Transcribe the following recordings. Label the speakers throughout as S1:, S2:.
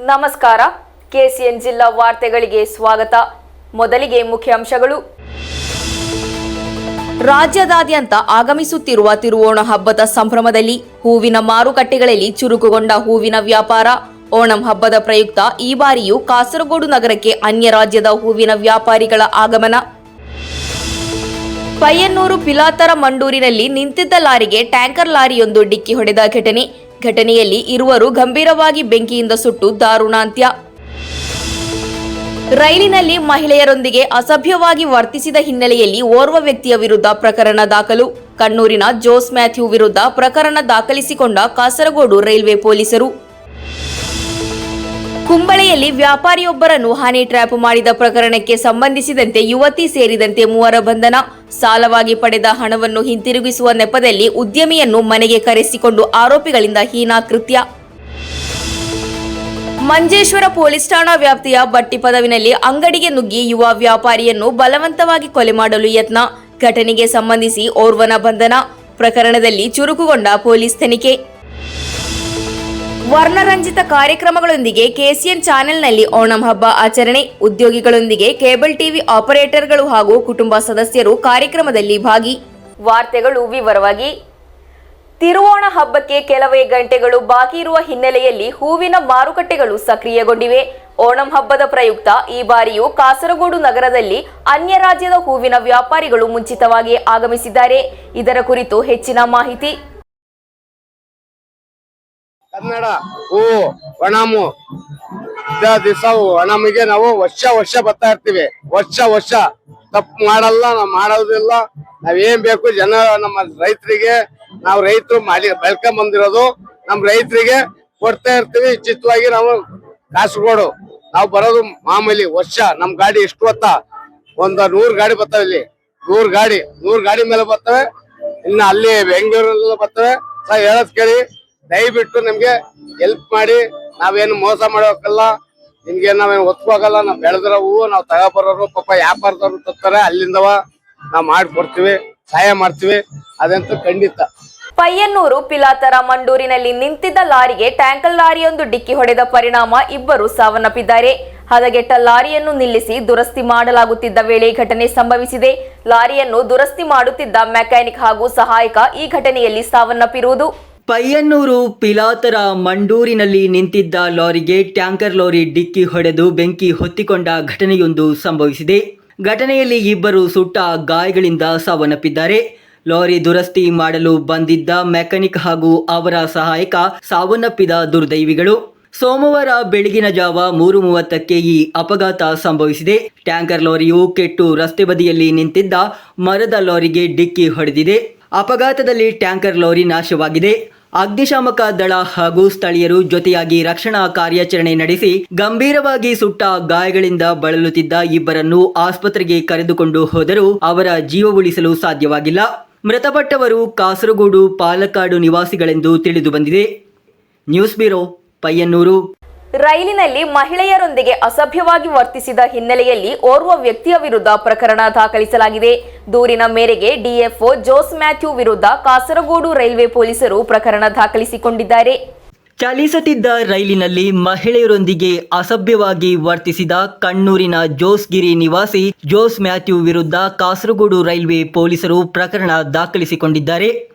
S1: ನಮಸ್ಕಾರ. ಕೆಸಿಎನ್ ಜಿಲ್ಲಾ ವಾರ್ತೆಗಳಿಗೆ ಸ್ವಾಗತ. ಮೊದಲಿಗೆ ಮುಖ್ಯಾಂಶಗಳು. ರಾಜ್ಯದಾದ್ಯಂತ ಆಗಮಿಸುತ್ತಿರುವ ತಿರುವೋಣ ಹಬ್ಬದ ಸಂಭ್ರಮದಲ್ಲಿ ಹೂವಿನ ಮಾರುಕಟ್ಟೆಗಳಲ್ಲಿ ಚುರುಕುಗೊಂಡ ಹೂವಿನ ವ್ಯಾಪಾರ. ಓಣಂ ಹಬ್ಬದ ಪ್ರಯುಕ್ತ ಈ ಬಾರಿಯೂ ಕಾಸರಗೋಡು ನಗರಕ್ಕೆ ಅನ್ಯ ರಾಜ್ಯದ ಹೂವಿನ ವ್ಯಾಪಾರಿಗಳ ಆಗಮನ. ಪಯ್ಯನ್ನೂರು ಪಿಲಾತರ ಮಂಡೂರಿನಲ್ಲಿ ನಿಂತಿದ್ದ ಲಾರಿಗೆ ಟ್ಯಾಂಕರ್ ಲಾರಿಯೊಂದು ಡಿಕ್ಕಿ ಹೊಡೆದ ಘಟನೆಯಲ್ಲಿ ಇರುವರು ಗಂಭೀರವಾಗಿ ಬೆಂಕಿಯಿಂದ ಸುಟ್ಟು ದಾರುಣಾಂತ್ಯ. ರೈಲಿನಲ್ಲಿ ಮಹಿಳೆಯರೊಂದಿಗೆ ಅಸಭ್ಯವಾಗಿ ವರ್ತಿಸಿದ ಹಿನ್ನೆಲೆಯಲ್ಲಿ ಓರ್ವ ವ್ಯಕ್ತಿಯ ವಿರುದ್ಧ ಪ್ರಕರಣ ದಾಖಲು. ಕಣ್ಣೂರಿನ ಜೋಸ್ ಮ್ಯಾಥ್ಯೂ ವಿರುದ್ಧ ಪ್ರಕರಣ ದಾಖಲಿಸಿಕೊಂಡ ಕಾಸರಗೋಡು ರೈಲ್ವೆ ಪೊಲೀಸರು. ಕುಂಬಳೆಯಲ್ಲಿ ವ್ಯಾಪಾರಿಯೊಬ್ಬರನ್ನು ಹನಿ ಟ್ರ್ಯಾಪ್ ಮಾಡಿದ ಪ್ರಕರಣಕ್ಕೆ ಸಂಬಂಧಿಸಿದಂತೆ ಯುವತಿ ಸೇರಿದಂತೆ 3 ಬಂಧನ. ಸಾಲವಾಗಿ ಪಡೆದ ಹಣವನ್ನು ಹಿಂತಿರುಗಿಸುವ ನೆಪದಲ್ಲಿ ಉದ್ಯಮಿಯನ್ನು ಮನೆಗೆ ಕರೆಸಿಕೊಂಡು ಆರೋಪಿಗಳಿಂದ ಹೀನ ಕೃತ್ಯ. ಮಂಜೇಶ್ವರ ಪೊಲೀಸ್ ಠಾಣಾ ವ್ಯಾಪ್ತಿಯ ಬಟ್ಟಿಪದವಿನಲ್ಲಿ ಅಂಗಡಿಗೆ ನುಗ್ಗಿ ಯುವ ವ್ಯಾಪಾರಿಯನ್ನು ಬಲವಂತವಾಗಿ ಕೊಲೆ ಮಾಡಲು ಯತ್ನ. ಘಟನೆಗೆ ಸಂಬಂಧಿಸಿ ಓರ್ವನ ಬಂಧನ. ಪ್ರಕರಣದಲ್ಲಿ ಚುರುಕುಗೊಂಡ ಪೊಲೀಸ್ ತನಿಖೆ. ವರ್ಣರಂಜಿತ ಕಾರ್ಯಕ್ರಮಗಳೊಂದಿಗೆ ಕೆಸಿಎನ್ ಚಾನೆಲ್ನಲ್ಲಿ ಓಣಂ ಹಬ್ಬ ಆಚರಣೆ. ಉದ್ಯೋಗಿಗಳೊಂದಿಗೆ ಕೇಬಲ್ ಟಿವಿ ಆಪರೇಟರ್ಗಳು ಹಾಗೂ ಕುಟುಂಬ ಸದಸ್ಯರು ಕಾರ್ಯಕ್ರಮದಲ್ಲಿ ಭಾಗಿ. ವಾರ್ತೆಗಳು ವಿವರವಾಗಿ. ತಿರುವೋಣ ಹಬ್ಬಕ್ಕೆ ಕೆಲವೇ ಗಂಟೆಗಳು ಬಾಕಿ ಇರುವ ಹಿನ್ನೆಲೆಯಲ್ಲಿ ಹೂವಿನ ಮಾರುಕಟ್ಟೆಗಳು ಸಕ್ರಿಯಗೊಂಡಿವೆ. ಓಣಂ ಹಬ್ಬದ ಪ್ರಯುಕ್ತ ಈ ಬಾರಿಯೂ ಕಾಸರಗೋಡು ನಗರದಲ್ಲಿ ಅನ್ಯ ರಾಜ್ಯದ ಹೂವಿನ ವ್ಯಾಪಾರಿಗಳು ಮುಂಚಿತವಾಗಿ ಆಗಮಿಸಿದ್ದಾರೆ. ಇದರ ಕುರಿತು ಹೆಚ್ಚಿನ ಮಾಹಿತಿ.
S2: ಕನ್ನಡ ಹೂವು ಒಣಮು ದಿವಸ ಒಣಮಿಗೆ ನಾವು ವರ್ಷ ಬರ್ತಾ ಇರ್ತೀವಿ. ವರ್ಷ ತಪ್ಪು ಮಾಡಲ್ಲ, ನಾವು ಮಾಡೋದಿಲ್ಲ. ನಾವೇನ್ ಬೇಕು ಜನ ನಮ್ಮ ರೈತರಿಗೆ, ನಾವು ರೈತರು ಮಾಡಿ ಬೆಳ್ಕೊಂಡ್ ಬಂದಿರೋದು ನಮ್ ರೈತರಿಗೆ ಕೊಡ್ತಾ ಇರ್ತೀವಿ. ಚಿತ್ತವಾಗಿ ನಾವು ಕಾಸರಗೋಡು ನಾವು ಬರೋದು ಮಾಮೂಲಿ. ವರ್ಷ ನಮ್ ಗಾಡಿ ಎಷ್ಟು ಹೊತ್ತ 100 ಗಾಡಿ ಬರ್ತಾವೆ. ಇಲ್ಲಿ 100 ಗಾಡಿ ಮೇಲೆ ಬರ್ತವೆ. ಇನ್ನು ಅಲ್ಲಿ ಬೆಂಗಳೂರಲ್ಲ ಬರ್ತವೆ. ಹೇಳದ್ ಕೇಳಿ, ದಯವಿಟ್ಟು ನಮ್ಗೆ ಹೆಲ್ಪ್ ಮಾಡಿ. ನಾವೇನು ಮೋಸ ಮಾಡೋಕಲ್ಲ, ನಿಮ್ಗೆ ನಾವೇನು ಒತ್ಕೋಗಲ್ಲ. ನಾವ್ ಬೆಳೆದಿರೋ ಹೂವು ನಾವು ತಗೋಬರೋರು ಪಾಪ ವ್ಯಾಪಾರದವ್ರು ತರ್ತಾರೆ, ಅಲ್ಲಿಂದವ ನಾವ್ ಮಾಡ್ಕೊಡ್ತೀವಿ, ಸಹಾಯ ಮಾಡ್ತೀವಿ. ಅದಂತೂ ಖಂಡಿತ.
S1: ಪಯ್ಯನ್ನೂರು ಪಿಲಾತರ ಮಂಡೂರಿನಲ್ಲಿ ನಿಂತಿದ್ದ ಲಾರಿಗೆ ಟ್ಯಾಂಕರ್ ಲಾರಿಯೊಂದು ಡಿಕ್ಕಿ ಹೊಡೆದ ಪರಿಣಾಮ ಇಬ್ಬರು ಸಾವನ್ನಪ್ಪಿದ್ದಾರೆ. ಹದಗೆಟ್ಟ ಲಾರಿಯನ್ನು ನಿಲ್ಲಿಸಿ ದುರಸ್ತಿ ಮಾಡಲಾಗುತ್ತಿದ್ದ ವೇಳೆ ಘಟನೆ ಸಂಭವಿಸಿದೆ. ಲಾರಿಯನ್ನು ದುರಸ್ತಿ ಮಾಡುತ್ತಿದ್ದ ಮೆಕ್ಯಾನಿಕ್ ಹಾಗೂ ಸಹಾಯಕ ಈ ಘಟನೆಯಲ್ಲಿ ಸಾವನ್ನಪ್ಪಿರುವುದು.
S3: ಪಯ್ಯನ್ನೂರು ಪಿಲಾತರ ಮಂಡೂರಿನಲ್ಲಿ ನಿಂತಿದ್ದ ಲಾರಿಗೆ ಟ್ಯಾಂಕರ್ ಲಾರಿ ಡಿಕ್ಕಿ ಹೊಡೆದು ಬೆಂಕಿ ಹೊತ್ತಿಕೊಂಡ ಘಟನೆಯೊಂದು ಸಂಭವಿಸಿದೆ. ಘಟನೆಯಲ್ಲಿ ಇಬ್ಬರು ಸುಟ್ಟ ಗಾಯಗಳಿಂದ ಸಾವನ್ನಪ್ಪಿದ್ದಾರೆ. ಲಾರಿ ದುರಸ್ತಿ ಮಾಡಲು ಬಂದಿದ್ದ ಮೆಕ್ಯಾನಿಕ್ ಹಾಗೂ ಅವರ ಸಹಾಯಕ ಸಾವನ್ನಪ್ಪಿದ ದುರ್ದೈವಿಗಳು. ಸೋಮವಾರ ಬೆಳಗಿನ ಜಾವ 3:30ಕ್ಕೆ ಈ ಅಪಘಾತ ಸಂಭವಿಸಿದೆ. ಟ್ಯಾಂಕರ್ ಲಾರಿಯು ಕೆಟ್ಟು ರಸ್ತೆ ಬದಿಯಲ್ಲಿ ನಿಂತಿದ್ದ ಮರದ ಲಾರಿಗೆ ಡಿಕ್ಕಿ ಹೊಡೆದಿದೆ. ಅಪಘಾತದಲ್ಲಿ ಟ್ಯಾಂಕರ್ ಲಾರಿ ನಾಶವಾಗಿದೆ. ಅಗ್ನಿಶಾಮಕ ದಳ ಹಾಗೂ ಸ್ಥಳೀಯರು ಜೊತೆಯಾಗಿ ರಕ್ಷಣಾ ಕಾರ್ಯಾಚರಣೆ ನಡೆಸಿ ಗಂಭೀರವಾಗಿ ಸುಟ್ಟ ಗಾಯಗಳಿಂದ ಬಳಲುತ್ತಿದ್ದ ಇಬ್ಬರನ್ನು ಆಸ್ಪತ್ರೆಗೆ ಕರೆದುಕೊಂಡು ಹೋದರೂ ಅವರ ಜೀವ ಉಳಿಸಲು ಸಾಧ್ಯವಾಗಿಲ್ಲ. ಮೃತಪಟ್ಟವರು ಕಾಸರಗೋಡು ಪಾಲಕ್ಕಾಡು ನಿವಾಸಿಗಳೆಂದು ತಿಳಿದು ಬಂದಿದೆ. News bureau, Payyanur.
S1: ರೈಲಿನಲ್ಲಿ ಮಹಿಳೆಯರೊಂದಿಗೆ ಅಸಭ್ಯವಾಗಿ ವರ್ತಿಸಿದ ಹಿನ್ನೆಲೆಯಲ್ಲಿ ಓರ್ವ ವ್ಯಕ್ತಿಯ ವಿರುದ್ಧ ಪ್ರಕರಣ ದಾಖಲಿಸಲಾಗಿದೆ. ದೂರಿನ ಮೇರೆಗೆ ಡಿಎಫ್ಒ ಜೋಸ್ ಮ್ಯಾಥ್ಯೂ ವಿರುದ್ಧ ಕಾಸರಗೋಡು ರೈಲ್ವೆ ಪೊಲೀಸರು ಪ್ರಕರಣ ದಾಖಲಿಸಿಕೊಂಡಿದ್ದಾರೆ.
S3: ಚಲಿಸುತ್ತಿದ್ದ ರೈಲಿನಲ್ಲಿ ಮಹಿಳೆಯರೊಂದಿಗೆ ಅಸಭ್ಯವಾಗಿ ವರ್ತಿಸಿದ ಕಣ್ಣೂರಿನ ಜೋಸ್ಗಿರಿ ನಿವಾಸಿ ಜೋಸ್ ಮ್ಯಾಥ್ಯೂ ವಿರುದ್ಧ ಕಾಸರಗೋಡು ರೈಲ್ವೆ ಪೊಲೀಸರು ಪ್ರಕರಣ ದಾಖಲಿಸಿಕೊಂಡಿದ್ದಾರೆ.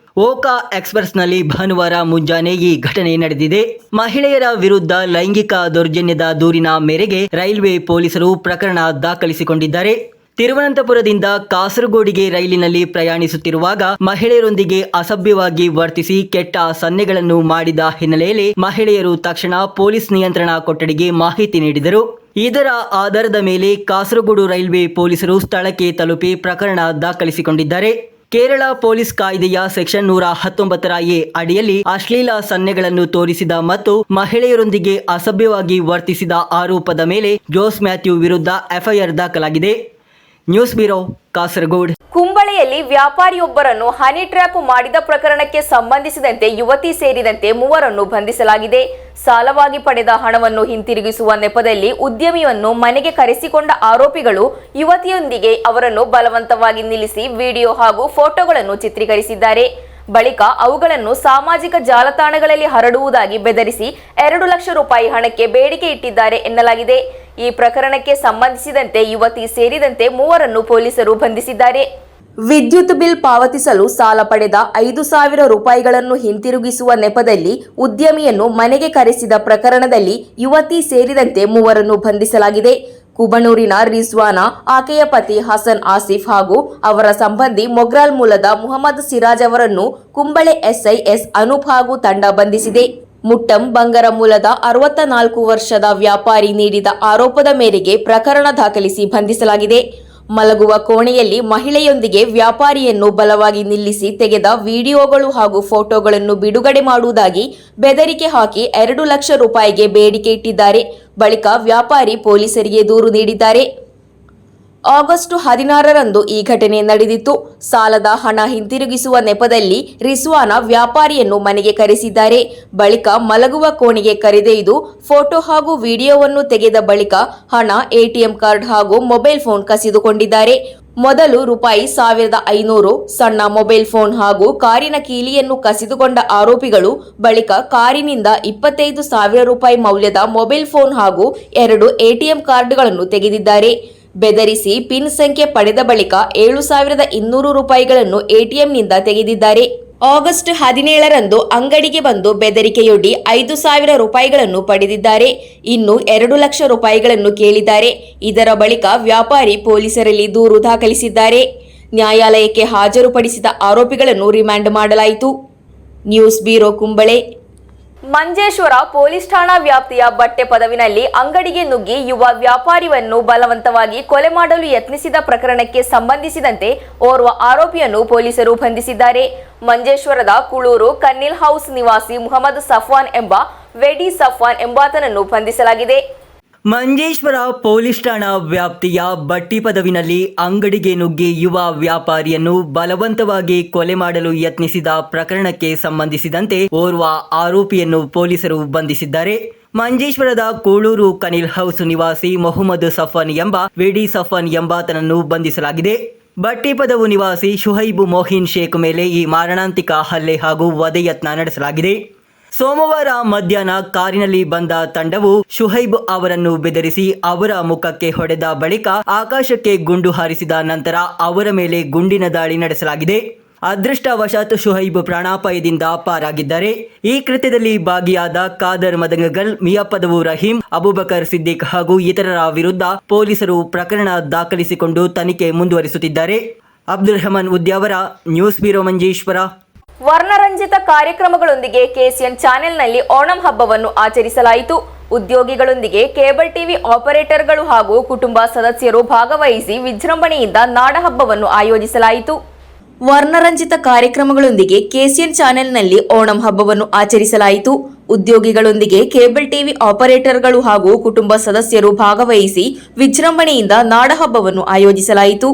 S3: ಓಕಾ ಎಕ್ಸ್‌ಪ್ರೆಸ್‌ನಲ್ಲಿ ಭಾನುವಾರ ಮುಂಜಾನೆ ಈ ಘಟನೆ ನಡೆದಿದೆ. ಮಹಿಳೆಯರ ವಿರುದ್ಧ ಲೈಂಗಿಕ ದೌರ್ಜನ್ಯದ ದೂರಿನ ಮೇರೆಗೆ ರೈಲ್ವೆ ಪೊಲೀಸರು ಪ್ರಕರಣ ದಾಖಲಿಸಿಕೊಂಡಿದ್ದಾರೆ. ತಿರುವನಂತಪುರದಿಂದ ಕಾಸರಗೋಡಿಗೆ ರೈಲಿನಲ್ಲಿ ಪ್ರಯಾಣಿಸುತ್ತಿರುವಾಗ ಮಹಿಳೆಯರೊಂದಿಗೆ ಅಸಭ್ಯವಾಗಿ ವರ್ತಿಸಿ ಕೆಟ್ಟ ಸನ್ನೆಗಳನ್ನು ಮಾಡಿದ ಹಿನ್ನೆಲೆಯಲ್ಲಿ ಮಹಿಳೆಯರು ತಕ್ಷಣ ಪೊಲೀಸ್ ನಿಯಂತ್ರಣ ಕೊಠಡಿಗೆ ಮಾಹಿತಿ ನೀಡಿದರು. ಇದರ ಆಧಾರದ ಮೇಲೆ ಕಾಸರಗೋಡು ರೈಲ್ವೆ ಪೊಲೀಸರು ಸ್ಥಳಕ್ಕೆ ತಲುಪಿ ಪ್ರಕರಣ ದಾಖಲಿಸಿಕೊಂಡಿದ್ದಾರೆ. ಕೇರಳ ಪೊಲೀಸ್ ಕಾಯ್ದೆಯ ಸೆಕ್ಷನ್ 119 ಅಡಿಯಲ್ಲಿ ಅಶ್ಲೀಲ ಸನ್ನೆಗಳನ್ನು ತೋರಿಸಿದ ಮತ್ತು ಮಹಿಳೆಯರೊಂದಿಗೆ ಅಸಭ್ಯವಾಗಿ ವರ್ತಿಸಿದ ಆರೋಪದ ಮೇಲೆ ಜೋಸ್ ಮ್ಯಾಥ್ಯೂ ವಿರುದ್ಧ ಎಫ್ಐಆರ್ ದಾಖಲಾಗಿದೆ. News bureau, Kasaragod.
S1: ಕುಂಬಳೆಯಲ್ಲಿ ವ್ಯಾಪಾರಿಯೊಬ್ಬರನ್ನು ಹನಿ ಟ್ರ್ಯಾಪ್ ಮಾಡಿದ ಪ್ರಕರಣಕ್ಕೆ ಸಂಬಂಧಿಸಿದಂತೆ ಯುವತಿ ಸೇರಿದಂತೆ 3ರನ್ನು ಬಂಧಿಸಲಾಗಿದೆ. ಸಾಲವಾಗಿ ಪಡೆದ ಹಣವನ್ನು ಹಿಂತಿರುಗಿಸುವ ನೆಪದಲ್ಲಿ ಉದ್ಯಮಿಯನ್ನು ಮನೆಗೆ ಕರೆಸಿಕೊಂಡ ಆರೋಪಿಗಳು ಯುವತಿಯೊಂದಿಗೆ ಅವರನ್ನು ಬಲವಂತವಾಗಿ ನಿಲ್ಲಿಸಿ ವಿಡಿಯೋ ಹಾಗೂ ಫೋಟೋಗಳನ್ನು ಚಿತ್ರೀಕರಿಸಿದ್ದಾರೆ. ಬಳಿಕ ಅವುಗಳನ್ನು ಸಾಮಾಜಿಕ ಜಾಲತಾಣಗಳಲ್ಲಿ ಹರಡುವುದಾಗಿ ಬೆದರಿಸಿ 2 ಲಕ್ಷ ರೂಪಾಯಿ ಹಣಕ್ಕೆ ಬೇಡಿಕೆ ಇಟ್ಟಿದ್ದಾರೆ ಎನ್ನಲಾಗಿದೆ. ಈ ಪ್ರಕರಣಕ್ಕೆ ಸಂಬಂಧಿಸಿದಂತೆ ಯುವತಿ ಸೇರಿದಂತೆ 3 ಪೊಲೀಸರು ಬಂಧಿಸಿದ್ದಾರೆ. ವಿದ್ಯುತ್ ಬಿಲ್ ಪಾವತಿಸಲು ಸಾಲ ಪಡೆದ 5,000 ರೂಪಾಯಿಗಳನ್ನು ಹಿಂತಿರುಗಿಸುವ ನೆಪದಲ್ಲಿ ಉದ್ಯಮಿಯನ್ನು ಮನೆಗೆ ಕರೆಸಿದ ಪ್ರಕರಣದಲ್ಲಿ ಯುವತಿ ಸೇರಿದಂತೆ 3 ಬಂಧಿಸಲಾಗಿದೆ. ಕುಬಣೂರಿನ ರಿಜ್ವಾನ, ಆಕೆಯ ಪತಿ ಹಸನ್ ಆಸಿಫ್ ಹಾಗೂ ಅವರ ಸಂಬಂಧಿ ಮೊಗ್ರಾಲ್ ಮೂಲದ ಮುಹಮ್ಮದ್ ಸಿರಾಜ್ ಅವರನ್ನು ಕುಂಬಳೆ ಎಸ್ಐಎಸ್ ಅನೂಪ್ ಹಾಗೂ ತಂಡ ಬಂಧಿಸಿದೆ. ಮುಟ್ಟಂ ಬಂಗರ ಮೂಲದ 64 ವರ್ಷದ ವ್ಯಾಪಾರಿ ನೀಡಿದ ಆರೋಪದ ಮೇರೆಗೆ ಪ್ರಕರಣ ದಾಖಲಿಸಿ ಬಂಧಿಸಲಾಗಿದೆ. ಮಲಗುವ ಕೋಣೆಯಲ್ಲಿ ಮಹಿಳೆಯೊಂದಿಗೆ ವ್ಯಾಪಾರಿಯನ್ನು ಬಲವಾಗಿ ನಿಲ್ಲಿಸಿ ತೆಗೆದ ವಿಡಿಯೋಗಳು ಹಾಗೂ ಫೋಟೋಗಳನ್ನು ಬಿಡುಗಡೆ ಮಾಡುವುದಾಗಿ ಬೆದರಿಕೆ ಹಾಕಿ 2 ಲಕ್ಷ ರೂಪಾಯಿಗೆ ಬೇಡಿಕೆ ಇಟ್ಟಿದ್ದಾರೆ. ಬಳಿಕ ವ್ಯಾಪಾರಿ ಪೊಲೀಸರಿಗೆ ದೂರು ನೀಡಿದ್ದಾರೆ. ಆಗಸ್ಟ್ 16ರಂದು ಈ ಘಟನೆ ನಡೆದಿತ್ತು. ಸಾಲದ ಹಣ ಹಿಂತಿರುಗಿಸುವ ನೆಪದಲ್ಲಿ ರಿಜ್ವಾನ ವ್ಯಾಪಾರಿಯನ್ನು ಮನೆಗೆ ಕರೆಸಿದ್ದಾರೆ. ಬಳಿಕ ಮಲಗುವ ಕೋಣೆಗೆ ಕರೆದೊಯ್ದು ಫೋಟೋ ಹಾಗೂ ವಿಡಿಯೋವನ್ನು ತೆಗೆದ ಬಳಿಕ ಹಣ, ಎಟಿಎಂ ಕಾರ್ಡ್ ಹಾಗೂ ಮೊಬೈಲ್ ಫೋನ್ ಕಸಿದುಕೊಂಡಿದ್ದಾರೆ. ಮೊದಲು ರೂಪಾಯಿ 1,500 ಸಣ್ಣ ಮೊಬೈಲ್ ಫೋನ್ ಹಾಗೂ ಕಾರಿನ ಕೀಲಿಯನ್ನು ಕಸಿದುಕೊಂಡ ಆರೋಪಿಗಳು ಬಳಿಕ ಕಾರಿನಿಂದ 25,000 ರೂಪಾಯಿ ಮೌಲ್ಯದ ಮೊಬೈಲ್ ಫೋನ್ ಹಾಗೂ 2 ಎಟಿಎಂ ಕಾರ್ಡ್ಗಳನ್ನು ತೆಗೆದಿದ್ದಾರೆ. ಬೆದರಿಸಿ ಪಿನ್ ಸಂಖ್ಯೆ ಪಡೆದ ಬಳಿಕ 7,200 ರೂಪಾಯಿಗಳನ್ನು ಎಟಿಎಂನಿಂದ ತೆಗೆದಿದ್ದಾರೆ. ಆಗಸ್ಟ್ 17ರಂದು ಅಂಗಡಿಗೆ ಬಂದು ಬೆದರಿಕೆಯೊಡ್ಡಿ 5,000 ರೂಪಾಯಿಗಳನ್ನು ಪಡೆದಿದ್ದಾರೆ. ಇನ್ನು 2 ಲಕ್ಷ ರೂಪಾಯಿಗಳನ್ನು ಕೇಳಿದ್ದಾರೆ. ಇದರ ಬಳಿಕ ವ್ಯಾಪಾರಿ ಪೊಲೀಸರಲ್ಲಿ ದೂರು ದಾಖಲಿಸಿದ್ದಾರೆ. ನ್ಯಾಯಾಲಯಕ್ಕೆ ಹಾಜರುಪಡಿಸಿದ ಆರೋಪಿಗಳನ್ನು ರಿಮಾಂಡ್ ಮಾಡಲಾಯಿತು. News bureau Kumbla. Manjeshwar police ಠಾಣಾ ವ್ಯಾಪ್ತಿಯ ಬಟ್ಟೆ ಪದವಿನಲ್ಲಿ ಅಂಗಡಿಗೆ ನುಗ್ಗಿ ಯುವ ವ್ಯಾಪಾರಿಯನ್ನು ಬಲವಂತವಾಗಿ ಕೊಲೆ ಮಾಡಲು ಯತ್ನಿಸಿದ ಪ್ರಕರಣಕ್ಕೆ ಸಂಬಂಧಿಸಿದಂತೆ ಓರ್ವ ಆರೋಪಿಯನ್ನು ಪೊಲೀಸರು ಬಂಧಿಸಿದ್ದಾರೆ. ಮಂಜೇಶ್ವರದ ಕುಳೂರು ಕನ್ನಿಲ್ ಹೌಸ್ ನಿವಾಸಿ ಮುಹಮ್ಮದ್ ಸಫ್ವಾನ್ ಎಂಬ ವೆಡಿ ಸಫ್ವಾನ್ ಎಂಬಾತನನ್ನು ಬಂಧಿಸಲಾಗಿದೆ.
S3: ಮಂಜೇಶ್ವರ ಪೊಲೀಸ್ ಠಾಣಾ ವ್ಯಾಪ್ತಿಯ ಬಟ್ಟಿ ಪದವಿನಲ್ಲಿ ಅಂಗಡಿಗೆ ನುಗ್ಗಿ ಯುವ ವ್ಯಾಪಾರಿಯನ್ನು ಬಲವಂತವಾಗಿ ಕೊಲೆ ಮಾಡಲು ಯತ್ನಿಸಿದ ಪ್ರಕರಣಕ್ಕೆ ಸಂಬಂಧಿಸಿದಂತೆ ಓರ್ವ ಆರೋಪಿಯನ್ನು ಪೊಲೀಸರು ಬಂಧಿಸಿದ್ದಾರೆ. ಮಂಜೇಶ್ವರದ ಕೂಳೂರು ಕನಿಲ್ ಹೌಸ್ ನಿವಾಸಿ ಮೊಹಮ್ಮದ್ ಸಫಾನ್ ಎಂಬ ವೆಡಿ ಸಫಾನ್ ಎಂಬಾತನನ್ನು ಬಂಧಿಸಲಾಗಿದೆ. ಬಟ್ಟಿ ಪದವು ನಿವಾಸಿ ಶುಹೈಬ್ ಮೊಹಿನ್ ಶೇಖ್ ಮೇಲೆ ಈ ಮಾರಣಾಂತಿಕ ಹಲ್ಲೆ ಹಾಗೂ ವಧೆ ಯತ್ನ ನಡೆಸಲಾಗಿದೆ. ಸೋಮವಾರ ಮಧ್ಯಾಹ್ನ ಕಾರಿನಲ್ಲಿ ಬಂದ ತಂಡವು ಶುಹೈಬ್ ಅವರನ್ನು ಬೆದರಿಸಿ ಅವರ ಮುಖಕ್ಕೆ ಹೊಡೆದ ಬಳಿಕ ಆಕಾಶಕ್ಕೆ ಗುಂಡು ಹಾರಿಸಿದ ನಂತರ ಅವರ ಮೇಲೆ ಗುಂಡಿನ ದಾಳಿ ನಡೆಸಲಾಗಿದೆ. ಅದೃಷ್ಟವಶಾತ್ ಶುಹೈಬ್ ಪ್ರಾಣಾಪಾಯದಿಂದ ಪಾರಾಗಿದ್ದಾರೆ. ಈ ಕೃತ್ಯದಲ್ಲಿ ಭಾಗಿಯಾದ ಖಾದರ್ ಮದಂಗಲ್, ಮಿಯಾಪದವು ರಹೀಂ, ಅಬೂಬಕರ್ ಸಿದ್ದಿಕ್ ಹಾಗೂ ಇತರರ ವಿರುದ್ಧ ಪೊಲೀಸರು ಪ್ರಕರಣ ದಾಖಲಿಸಿಕೊಂಡು ತನಿಖೆ ಮುಂದುವರಿಸುತ್ತಿದ್ದಾರೆ. Abdul Rahman Udyavar, news bureau Manjeshwar.
S1: ವರ್ಣರಂಜಿತ ಕಾರ್ಯಕ್ರಮಗಳೊಂದಿಗೆ ಕೆಸಿಎನ್ ಚಾನೆಲ್ನಲ್ಲಿ ಓಣಂ ಹಬ್ಬವನ್ನು ಆಚರಿಸಲಾಯಿತು. ಉದ್ಯೋಗಿಗಳೊಂದಿಗೆ ಕೇಬಲ್ ಟಿವಿ ಆಪರೇಟರ್ಗಳು ಹಾಗೂ ಕುಟುಂಬ ಸದಸ್ಯರು ಭಾಗವಹಿಸಿ ವಿಜೃಂಭಣೆಯಿಂದ ನಾಡಹಬ್ಬವನ್ನು ಆಯೋಜಿಸಲಾಯಿತು. ವರ್ಣರಂಜಿತ ಕಾರ್ಯಕ್ರಮಗಳೊಂದಿಗೆ ಕೆಸಿಎನ್ ಚಾನೆಲ್ನಲ್ಲಿ ಓಣಂ ಹಬ್ಬವನ್ನು ಆಚರಿಸಲಾಯಿತು. ಉದ್ಯೋಗಿಗಳೊಂದಿಗೆ ಕೇಬಲ್ ಟಿವಿ ಆಪರೇಟರ್ಗಳು ಹಾಗೂ ಕುಟುಂಬ ಸದಸ್ಯರು ಭಾಗವಹಿಸಿ ವಿಜೃಂಭಣೆಯಿಂದ ನಾಡಹಬ್ಬವನ್ನು ಆಯೋಜಿಸಲಾಯಿತು.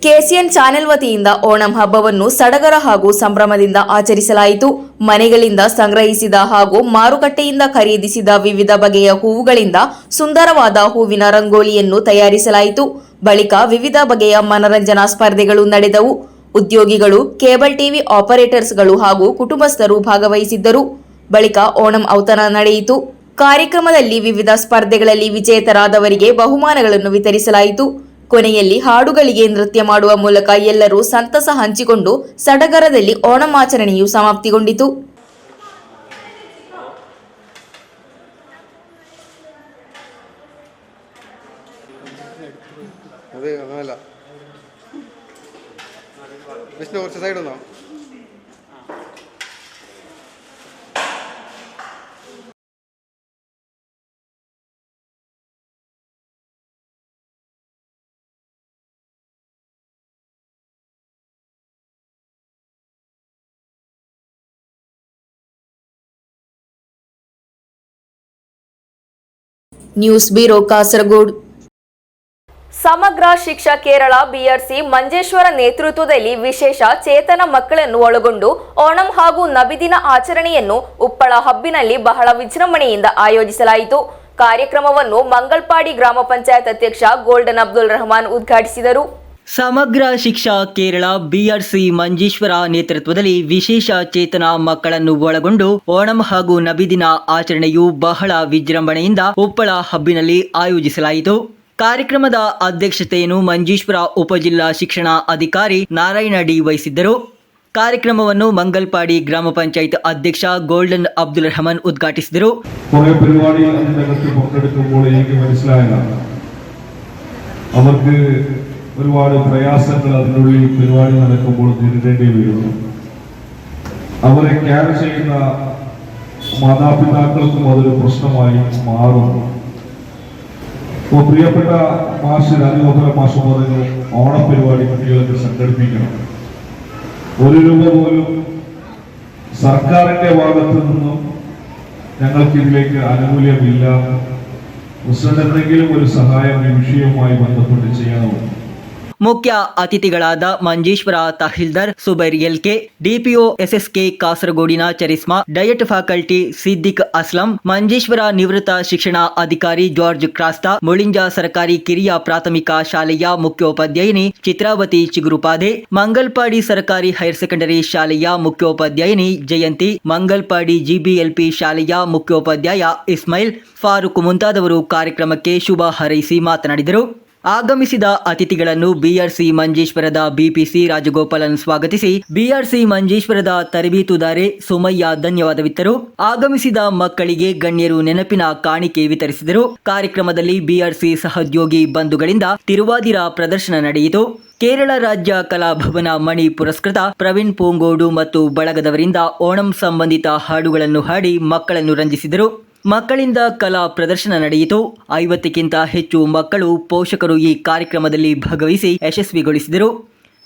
S1: ಕೆಸಿಎನ್ ಚಾನೆಲ್ ವತಿಯಿಂದ ಓಣಂ ಹಬ್ಬವನ್ನು ಸಡಗರ ಹಾಗೂ ಸಂಭ್ರಮದಿಂದ ಆಚರಿಸಲಾಯಿತು. ಮನೆಗಳಿಂದ ಸಂಗ್ರಹಿಸಿದ ಹಾಗೂ ಮಾರುಕಟ್ಟೆಯಿಂದ ಖರೀದಿಸಿದ ವಿವಿಧ ಬಗೆಯ ಹೂವುಗಳಿಂದ ಸುಂದರವಾದ ಹೂವಿನ ರಂಗೋಲಿಯನ್ನು ತಯಾರಿಸಲಾಯಿತು. ಬಳಿಕ ವಿವಿಧ ಬಗೆಯ ಮನರಂಜನಾ ಸ್ಪರ್ಧೆಗಳು ನಡೆದವು. ಉದ್ಯೋಗಿಗಳು, ಕೇಬಲ್ ಟಿವಿ ಆಪರೇಟರ್ಸ್ಗಳು ಹಾಗೂ ಕುಟುಂಬಸ್ಥರು ಭಾಗವಹಿಸಿದ್ದರು. ಬಳಿಕ ಓಣಂ ಔತಣ ನಡೆಯಿತು. ಕಾರ್ಯಕ್ರಮದಲ್ಲಿ ವಿವಿಧ ಸ್ಪರ್ಧೆಗಳಲ್ಲಿ ವಿಜೇತರಾದವರಿಗೆ ಬಹುಮಾನಗಳನ್ನು ವಿತರಿಸಲಾಯಿತು. ಕೊನೆಯಲ್ಲಿ ಹಾಡುಗಳಿಗೆ ನೃತ್ಯ ಮಾಡುವ ಮೂಲಕ ಎಲ್ಲರೂ ಸಂತಸ ಹಂಚಿಕೊಂಡು ಸಡಗರದಲ್ಲಿ ಓಣಂ ಆಚರಣೆಯು ಸಮಾಪ್ತಿಗೊಂಡಿತು. News bureau Kasaragod. Samagra Shiksha Kerala BRC Manjeshwar ನೇತೃತ್ವದಲ್ಲಿ ವಿಶೇಷ ಚೇತನ ಮಕ್ಕಳನ್ನು ಒಳಗೊಂಡು ಓಣಂ ಹಾಗೂ ನಬಿದಿನ ಆಚರಣೆಯನ್ನು ಉಪ್ಪಳ ಹಬ್ಬಿನಲ್ಲಿ ಬಹಳ ವಿಜೃಂಭಣೆಯಿಂದ ಆಯೋಜಿಸಲಾಯಿತು. ಕಾರ್ಯಕ್ರಮವನ್ನು ಮಂಗಲ್ಪಾಡಿ ಗ್ರಾಮ ಪಂಚಾಯತ್ ಅಧ್ಯಕ್ಷ ಗೋಲ್ಡನ್ ಅಬ್ದುಲ್ ರಹಮಾನ್ ಉದ್ಘಾಟಿಸಿದರು.
S3: ಸಮಗ್ರ ಶಿಕ್ಷಾ ಕೇರಳ ಬಿಆರ್ಸಿ ಮಂಜೇಶ್ವರ ನೇತೃತ್ವದಲ್ಲಿ ವಿಶೇಷ ಚೇತನ ಮಕ್ಕಳನ್ನು ಒಳಗೊಂಡು ಓಣಂ ಹಾಗೂ ನಬಿದಿನ ಆಚರಣೆಯು ಬಹಳ ವಿಜೃಂಭಣೆಯಿಂದ ಉಪ್ಪಳ ಹಬ್ಬಿನಲ್ಲಿ ಆಯೋಜಿಸಲಾಯಿತು. ಕಾರ್ಯಕ್ರಮದ ಅಧ್ಯಕ್ಷತೆಯನ್ನು ಮಂಜೇಶ್ವರ ಉಪಜಿಲ್ಲಾ ಶಿಕ್ಷಣ ಅಧಿಕಾರಿ ನಾರಾಯಣ ಡಿ ವಹಿಸಿದ್ದರು. ಕಾರ್ಯಕ್ರಮವನ್ನು ಮಂಗಲ್ಪಾಡಿ ಗ್ರಾಮ പഞ്ചായത്ത് അധ്യക്ഷ ഗോൾഡൻ അബ്ദുൽ റഹ്മാൻ ഉദ്ഘാಟಿಸಿದರು.
S4: അവർക്ക് ഒരുപാട് പ്രയാസങ്ങൾ അതിനുള്ളിൽ പരിപാടി നടക്കുമ്പോൾ നേരിടേണ്ടി വരുന്നു. അവരെ കെയർ ചെയ്യുന്ന മാതാപിതാക്കൾക്കും അതൊരു പ്രശ്നമായി മാറുന്നു. അപ്പോൾ പ്രിയപ്പെട്ട മാഷ് രാജഗോപാല മാഷ് പറഞ്ഞു, ഓണപരിപാടി കുട്ടികൾക്ക് സംഘടിപ്പിക്കണം. ഒരു രൂപ പോലും സർക്കാരിന്റെ ഭാഗത്തു നിന്നും ഞങ്ങൾക്ക് ഇതിലേക്ക് ആനുകൂല്യമില്ല. പ്രസിഡന്റ് എന്തെങ്കിലും ഒരു സഹായം ഈ വിഷയവുമായി ബന്ധപ്പെട്ട് ചെയ്യണം.
S3: ಮುಖ್ಯ ಅತಿಥಿಗಳಾದ ಮಂಜೇಶ್ವರ ತಹಶೀಲ್ದಾರ್ ಸುಬೈರ್ ಎಲ್ಕೆ, ಡಿಪಿಒ ಎಸ್ಎಸ್ಕೆ ಕಾಸರಗೋಡಿನ ಚರಿಸ್ಮಾ, ಡಯಟ್ ಫ್ಯಾಕಲ್ಟಿ ಸಿದ್ದಿಕ್ ಅಸ್ಲಂ, ಮಂಜೇಶ್ವರ ನಿವೃತ್ತ ಶಿಕ್ಷಣ ಅಧಿಕಾರಿ ಜಾರ್ಜ್ ಕ್ರಾಸ್ತಾ, ಮುಳಿಂಜ ಸರ್ಕಾರಿ ಕಿರಿಯ ಪ್ರಾಥಮಿಕ ಶಾಲೆಯ ಮುಖ್ಯೋಪಾಧ್ಯಾಯಿನಿ ಚಿತ್ರಾವತಿ ಚಿಗುರುಪಾದೆ, ಮಂಗಲ್ಪಾಡಿ ಸರ್ಕಾರಿ ಹೈರ್ ಸೆಕೆಂಡರಿ ಶಾಲೆಯ ಮುಖ್ಯೋಪಾಧ್ಯಾಯಿನಿ ಜಯಂತಿ, ಮಂಗಲ್ಪಾಡಿ ಜಿಬಿಎಲ್ಪಿ ಶಾಲೆಯ ಮುಖ್ಯೋಪಾಧ್ಯಾಯ ಇಸ್ಮೈಲ್ ಫಾರೂಕ್ ಮುಂತಾದವರು ಕಾರ್ಯಕ್ರಮಕ್ಕೆ ಶುಭ ಹಾರೈಸಿ ಮಾತನಾಡಿದರು. ಆಗಮಿಸಿದ ಅತಿಥಿಗಳನ್ನು ಬಿಆರ್ಸಿ ಮಂಜೇಶ್ವರದ ಬಿಪಿಸಿ ರಾಜಗೋಪಾಲನ್ ಸ್ವಾಗತಿಸಿ ಬಿಆರ್ಸಿ ಮಂಜೇಶ್ವರದ ತರಬೇತುದಾರೆ ಸುಮಯ್ಯ ಧನ್ಯವಾದವಿತ್ತರು. ಆಗಮಿಸಿದ ಮಕ್ಕಳಿಗೆ ಗಣ್ಯರು ನೆನಪಿನ ಕಾಣಿಕೆ ವಿತರಿಸಿದರು. ಕಾರ್ಯಕ್ರಮದಲ್ಲಿ ಬಿಆರ್ಸಿ ಸಹೋದ್ಯೋಗಿ ಬಂಧುಗಳಿಂದ ತಿರುವಾದಿರ ಪ್ರದರ್ಶನ ನಡೆಯಿತು. ಕೇರಳ ರಾಜ್ಯ ಕಲಾಭವನ ಮಣಿ ಪುರಸ್ಕೃತ ಪ್ರವೀಣ್ ಪೂಂಗೋಡು ಮತ್ತು ಬಳಗದವರಿಂದ ಓಣಂ ಸಂಬಂಧಿತ ಹಾಡುಗಳನ್ನು ಹಾಡಿ ಮಕ್ಕಳನ್ನು ರಂಜಿಸಿದರು. ಮಕ್ಕಳಿಂದ ಕಲಾ ಪ್ರದರ್ಶನ ನಡೆಯಿತು. 50ಕ್ಕಿಂತ ಹೆಚ್ಚು ಮಕ್ಕಳು, ಪೋಷಕರು ಈ ಕಾರ್ಯಕ್ರಮದಲ್ಲಿ ಭಾಗವಹಿಸಿ ಯಶಸ್ವಿಗೊಳಿಸಿದರು.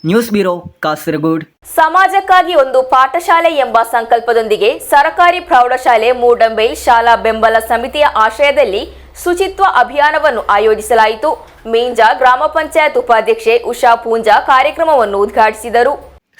S3: News bureau Kasaragod.
S1: ಸಮಾಜಕ್ಕಾಗಿ ಒಂದು ಪಾಠಶಾಲೆ ಎಂಬ ಸಂಕಲ್ಪದೊಂದಿಗೆ ಸರ್ಕಾರಿ ಪ್ರೌಢಶಾಲೆ ಮೂಡಂಬೈಲ್ ಶಾಲಾ ಬೆಂಬಲ ಸಮಿತಿಯ ಆಶ್ರಯದಲ್ಲಿ ಶುಚಿತ್ವ ಅಭಿಯಾನವನ್ನು ಆಯೋಜಿಸಲಾಯಿತು. ಮೀಂಜಾ ಗ್ರಾಮ ಪಂಚಾಯತ್ ಉಪಾಧ್ಯಕ್ಷೆ ಉಷಾ ಪೂಂಜಾ ಕಾರ್ಯಕ್ರಮವನ್ನು ಉದ್ಘಾಟಿಸಿದರು.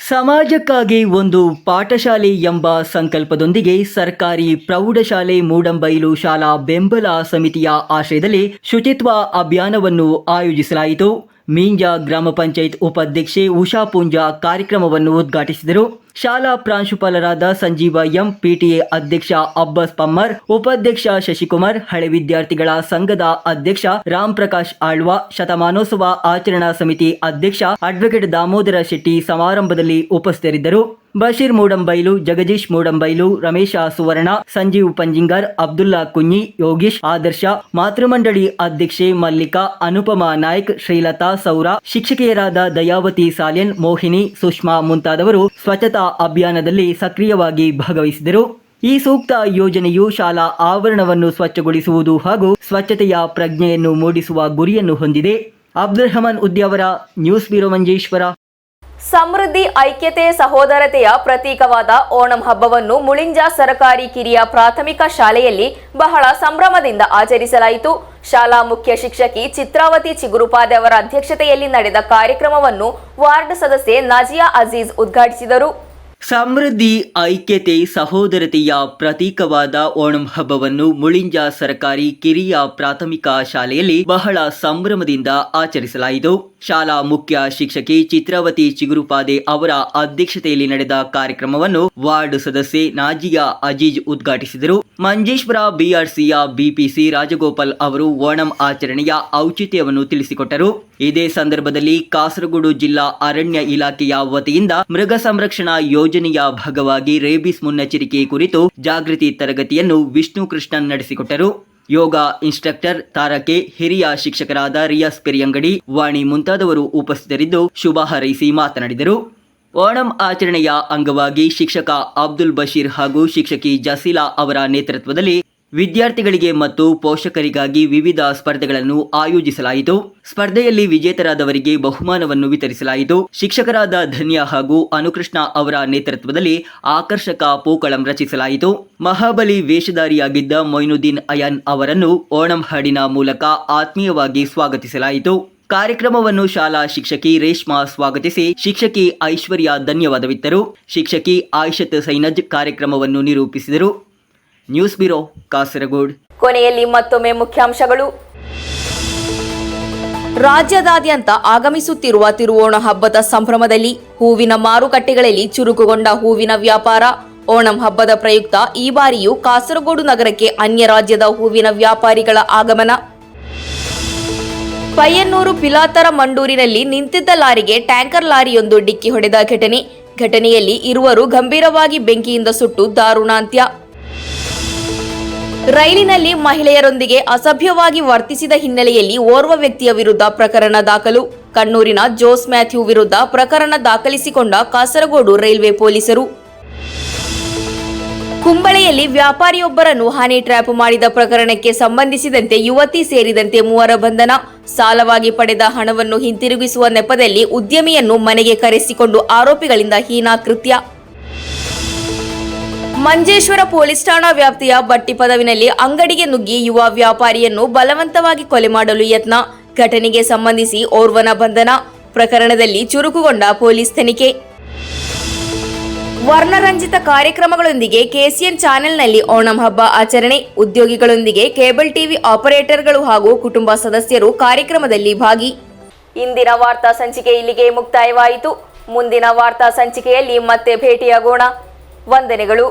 S3: ಸಮಾಜಕ್ಕಾಗಿ ಒಂದು ಪಾಠಶಾಲೆ ಎಂಬ ಸಂಕಲ್ಪದೊಂದಿಗೆ ಸರ್ಕಾರಿ ಪ್ರೌಢಶಾಲೆ ಮೂಡಂಬೈಲು ಶಾಲಾ ಬೆಂಬಲ ಸಮಿತಿಯ ಆಶ್ರಯದಲ್ಲಿ ಶುಚಿತ್ವ ಅಭಿಯಾನವನ್ನು ಆಯೋಜಿಸಲಾಯಿತು. ಮೀಂಜಾ ಗ್ರಾಮ ಪಂಚಾಯತ್ ಉಪಾಧ್ಯಕ್ಷೆ ಉಷಾ ಪೂಂಜಾ ಕಾರ್ಯಕ್ರಮವನ್ನು ಉದ್ಘಾಟಿಸಿದರು. ಶಾಲಾ ಪ್ರಾಂಶುಪಾಲರಾದ ಸಂಜೀವ ಎಂ, ಪಿಟಿಎ ಅಧ್ಯಕ್ಷ ಅಬ್ಬಾಸ್ ಪಮ್ಮರ್, ಉಪಾಧ್ಯಕ್ಷ ಶಶಿಕುಮಾರ್, ಹಳೆ ವಿದ್ಯಾರ್ಥಿಗಳ ಸಂಘದ ಅಧ್ಯಕ್ಷ ರಾಮ್ ಪ್ರಕಾಶ್ ಆಳ್ವ, ಶತಮಾನೋತ್ಸವ ಆಚರಣಾ ಸಮಿತಿ ಅಧ್ಯಕ್ಷ ಅಡ್ವೊಕೇಟ್ ದಾಮೋದರ ಶೆಟ್ಟಿ ಸಮಾರಂಭದಲ್ಲಿ ಉಪಸ್ಥಿತರಿದ್ದರು. ಬಶೀರ್ ಮೂಡಂಬೈಲು, ಜಗದೀಶ್ ಮೂಡಂಬೈಲು, ರಮೇಶ ಸುವರ್ಣ, ಸಂಜೀವ್ ಪಂಜಿಂಗರ್, ಅಬ್ದುಲ್ಲಾ ಕುഞ്ഞಿ, ಯೋಗೀಶ್ ಆದರ್ಶ, ಮಾತೃಮಂಡಳಿ ಅಧ್ಯಕ್ಷೆ ಮಲ್ಲಿಕಾ, ಅನುಪಮಾ ನಾಯ್ಕ್, ಶ್ರೀಲತಾ ಸೌರ, ಶಿಕ್ಷಕಿಯರಾದ ದಯಾವತಿ ಸಾಲ್ಯನ್, ಮೋಹಿನಿ, ಸುಷ್ಮಾ ಮುಂತಾದವರು ಸ್ವಚ್ಛತಾ ಅಭಿಯಾನದಲ್ಲಿ ಸಕ್ರಿಯವಾಗಿ ಭಾಗವಹಿಸಿದರು. ಈ ಸೂಕ್ತ ಯೋಜನೆಯು ಶಾಲಾ ಆವರಣವನ್ನು ಸ್ವಚ್ಛಗೊಳಿಸುವುದು ಹಾಗೂ ಸ್ವಚ್ಛತೆಯ ಪ್ರಜ್ಞೆಯನ್ನು ಮೂಡಿಸುವ ಗುರಿಯನ್ನು ಹೊಂದಿದೆ. Abdul Rahman Udyavar, news bureau, Manjeshwar.
S1: ಸಮೃದ್ಧಿ, ಐಕ್ಯತೆ, ಸಹೋದರತೆಯ ಪ್ರತೀಕವಾದ ಓಣಂ ಹಬ್ಬವನ್ನು ಮುಳಿಂಜ ಸರ್ಕಾರಿ ಕಿರಿಯ ಪ್ರಾಥಮಿಕ ಶಾಲೆಯಲ್ಲಿ ಬಹಳ ಸಂಭ್ರಮದಿಂದ ಆಚರಿಸಲಾಯಿತು. ಶಾಲಾ ಮುಖ್ಯ ಶಿಕ್ಷಕಿ ಚಿತ್ರಾವತಿ ಚಿಗುರುಪಾದೆ ಅವರ ಅಧ್ಯಕ್ಷತೆಯಲ್ಲಿ ನಡೆದ ಕಾರ್ಯಕ್ರಮವನ್ನು ವಾರ್ಡ್ ಸದಸ್ಯೆ ನಾಜಿಯಾ ಅಜೀಜ್ ಉದ್ಘಾಟಿಸಿದರು.
S3: ಸಮೃದ್ಧಿ, ಐಕ್ಯತೆ, ಸಹೋದರತೆಯ ಪ್ರತೀಕವಾದ ಓಣಂ ಹಬ್ಬವನ್ನು ಮುಳಿಂಜ ಸರ್ಕಾರಿ ಕಿರಿಯ ಪ್ರಾಥಮಿಕ ಶಾಲೆಯಲ್ಲಿ ಬಹಳ ಸಂಭ್ರಮದಿಂದ ಆಚರಿಸಲಾಯಿತು. ಶಾಲಾ ಮುಖ್ಯ ಶಿಕ್ಷಕಿ ಚಿತ್ರಾವತಿ ಚಿಗುರುಪಾದೆ ಅವರ ಅಧ್ಯಕ್ಷತೆಯಲ್ಲಿ ನಡೆದ ಕಾರ್ಯಕ್ರಮವನ್ನು ವಾರ್ಡ್ ಸದಸ್ಯೆ ನಾಜಿಯಾ ಅಜೀಜ್ ಉದ್ಘಾಟಿಸಿದರು. ಮಂಜೇಶ್ವರ ಬಿಆರ್ಸಿಯ ಬಿಪಿಸಿ ರಾಜಗೋಪಾಲ್ ಅವರು ಓಣಂ ಆಚರಣೆಯ ಔಚಿತ್ಯವನ್ನು ತಿಳಿಸಿಕೊಟ್ಟರು. ಇದೇ ಸಂದರ್ಭದಲ್ಲಿ ಕಾಸರಗೋಡು ಜಿಲ್ಲಾ ಅರಣ್ಯ ಇಲಾಖೆಯ ವತಿಯಿಂದ ಮೃಗ ಸಂರಕ್ಷಣಾ ಯೋಜನೆಯ ಭಾಗವಾಗಿ ರೇಬಿಸ್ ಮುನ್ನೆಚ್ಚರಿಕೆ ಕುರಿತು ಜಾಗೃತಿ ತರಗತಿಯನ್ನು ವಿಷ್ಣು ಕೃಷ್ಣನ್ ನಡೆಸಿಕೊಟ್ಟರು. ಯೋಗ ಇನ್ಸ್ಟ್ರಕ್ಟರ್ ತಾರಕೆ, ಹಿರಿಯ ಶಿಕ್ಷಕರಾದ ರಿಯಾಸ್ ಪೆರಿಯಂಗಡಿ, ವಾಣಿ ಮುಂತಾದವರು ಉಪಸ್ಥಿತರಿದ್ದು ಶುಭ ಹಾರೈಸಿ ಮಾತನಾಡಿದರು. ಓಣಂ ಆಚರಣೆಯ ಅಂಗವಾಗಿ ಶಿಕ್ಷಕ ಅಬ್ದುಲ್ ಬಶೀರ್ ಹಾಗೂ ಶಿಕ್ಷಕಿ ಜಸೀಲಾ ಅವರ ನೇತೃತ್ವದಲ್ಲಿ ವಿದ್ಯಾರ್ಥಿಗಳಿಗೆ ಮತ್ತು ಪೋಷಕರಿಗಾಗಿ ವಿವಿಧ ಸ್ಪರ್ಧೆಗಳನ್ನು ಆಯೋಜಿಸಲಾಯಿತು. ಸ್ಪರ್ಧೆಯಲ್ಲಿ ವಿಜೇತರಾದವರಿಗೆ ಬಹುಮಾನವನ್ನು ವಿತರಿಸಲಾಯಿತು. ಶಿಕ್ಷಕರಾದ ಧನ್ಯ ಹಾಗೂ ಅನುಕೃಷ್ಣ ಅವರ ನೇತೃತ್ವದಲ್ಲಿ ಆಕರ್ಷಕ ಪೂಕಳಂ ರಚಿಸಲಾಯಿತು. ಮಹಾಬಲಿ ವೇಷಧಾರಿಯಾಗಿದ್ದ ಮೊಯ್ನುದ್ದೀನ್ ಅಯಾನ್ ಅವರನ್ನು ಓಣಂ ಹಾಡಿನ ಮೂಲಕ ಆತ್ಮೀಯವಾಗಿ ಸ್ವಾಗತಿಸಲಾಯಿತು. ಕಾರ್ಯಕ್ರಮವನ್ನು ಶಾಲಾ ಶಿಕ್ಷಕಿ ರೇಷ್ಮಾ ಸ್ವಾಗತಿಸಿ ಶಿಕ್ಷಕಿ ಐಶ್ವರ್ಯ ಧನ್ಯವಾದವಿತ್ತರು. ಶಿಕ್ಷಕಿ ಆಯಿಷತ್ ಸೈನಜ್ ಕಾರ್ಯಕ್ರಮವನ್ನು ನಿರೂಪಿಸಿದರು. News bureau, Kasaragod.
S1: ಕೊನೆಯಲ್ಲಿ ಮತ್ತೊಮ್ಮೆ ಮುಖ್ಯಾಂಶಗಳು. ರಾಜ್ಯದಾದ್ಯಂತ ಆಗಮಿಸುತ್ತಿರುವ ತಿರುವೋಣ ಹಬ್ಬದ ಸಂಭ್ರಮದಲ್ಲಿ ಹೂವಿನ ಮಾರುಕಟ್ಟೆಗಳಲ್ಲಿ ಚುರುಕುಗೊಂಡ ಹೂವಿನ ವ್ಯಾಪಾರ. ಓಣಂ ಹಬ್ಬದ ಪ್ರಯುಕ್ತ ಈ ಬಾರಿಯೂ ಕಾಸರಗೋಡು ನಗರಕ್ಕೆ ಅನ್ಯ ರಾಜ್ಯದ ಹೂವಿನ ವ್ಯಾಪಾರಿಗಳ ಆಗಮನ. ಪಯ್ಯನ್ನೂರು ಪಿಲಾತರ ಮಂಡೂರಿನಲ್ಲಿ ನಿಂತಿದ್ದ ಲಾರಿಗೆ ಟ್ಯಾಂಕರ್ ಲಾರಿಯೊಂದು ಡಿಕ್ಕಿ ಹೊಡೆದ ಘಟನೆಯಲ್ಲಿ ಇರುವರು ಗಂಭೀರವಾಗಿ ಬೆಂಕಿಯಿಂದ ಸುಟ್ಟು ದಾರುಣಾಂತ್ಯ. ರೈಲಿನಲ್ಲಿ ಮಹಿಳೆಯರೊಂದಿಗೆ ಅಸಭ್ಯವಾಗಿ ವರ್ತಿಸಿದ ಹಿನ್ನೆಲೆಯಲ್ಲಿ ಓರ್ವ ವ್ಯಕ್ತಿಯ ವಿರುದ್ಧ ಪ್ರಕರಣ ದಾಖಲು. ಕಣ್ಣೂರಿನ ಜೋಸ್ ಮ್ಯಾಥ್ಯೂ ವಿರುದ್ಧ ಪ್ರಕರಣ ದಾಖಲಿಸಿಕೊಂಡ ಕಾಸರಗೋಡು ರೈಲ್ವೆ ಪೊಲೀಸರು. ಕುಂಬಳೆಯಲ್ಲಿ ವ್ಯಾಪಾರಿಯೊಬ್ಬರನ್ನು ಹನಿ ಟ್ರ್ಯಾಪ್ ಮಾಡಿದ ಪ್ರಕರಣಕ್ಕೆ ಸಂಬಂಧಿಸಿದಂತೆ ಯುವತಿ ಸೇರಿದಂತೆ 3 ಬಂಧನ. ಸಾಲವಾಗಿ ಪಡೆದ ಹಣವನ್ನು ಹಿಂತಿರುಗಿಸುವ ನೆಪದಲ್ಲಿ ಉದ್ಯಮಿಯನ್ನು ಮನೆಗೆ ಕರೆಸಿಕೊಂಡು ಆರೋಪಿಗಳಿಂದ ಹೀನಾಕೃತ್ಯ. ಮಂಜೇಶ್ವರ ಪೊಲೀಸ್ ಠಾಣಾ ವ್ಯಾಪ್ತಿಯ ಬಟ್ಟಿಪದವಿನಲ್ಲಿ ಅಂಗಡಿಗೆ ನುಗ್ಗಿ ಯುವ ವ್ಯಾಪಾರಿಯನ್ನು ಬಲವಂತವಾಗಿ ಕೊಲೆ ಮಾಡಲು ಯತ್ನ. ಘಟನೆಗೆ ಸಂಬಂಧಿಸಿ ಓರ್ವನ ಬಂಧನ. ಪ್ರಕರಣದಲ್ಲಿ ಚುರುಕುಗೊಂಡ ಪೊಲೀಸ್ ತನಿಖೆ. ವರ್ಣರಂಜಿತ ಕಾರ್ಯಕ್ರಮಗಳೊಂದಿಗೆ ಕೆಸಿಎನ್ ಚಾನೆಲ್ನಲ್ಲಿ ಓಣಂ ಹಬ್ಬ ಆಚರಣೆ. ಉದ್ಯೋಗಿಗಳೊಂದಿಗೆ ಕೇಬಲ್ ಟಿವಿ ಆಪರೇಟರ್ಗಳು ಹಾಗೂ ಕುಟುಂಬ ಸದಸ್ಯರು ಕಾರ್ಯಕ್ರಮದಲ್ಲಿ ಭಾಗಿ. ಇಂದಿನ ವಾರ್ತಾ ಸಂಚಿಕೆ ಇಲ್ಲಿಗೆ ಮುಕ್ತಾಯವಾಯಿತು. ಮುಂದಿನ ವಾರ್ತಾ ಸಂಚಿಕೆಯಲ್ಲಿ ಮತ್ತೆ ಭೇಟಿಯಾಗೋಣ. ವಂದನೆಗಳು.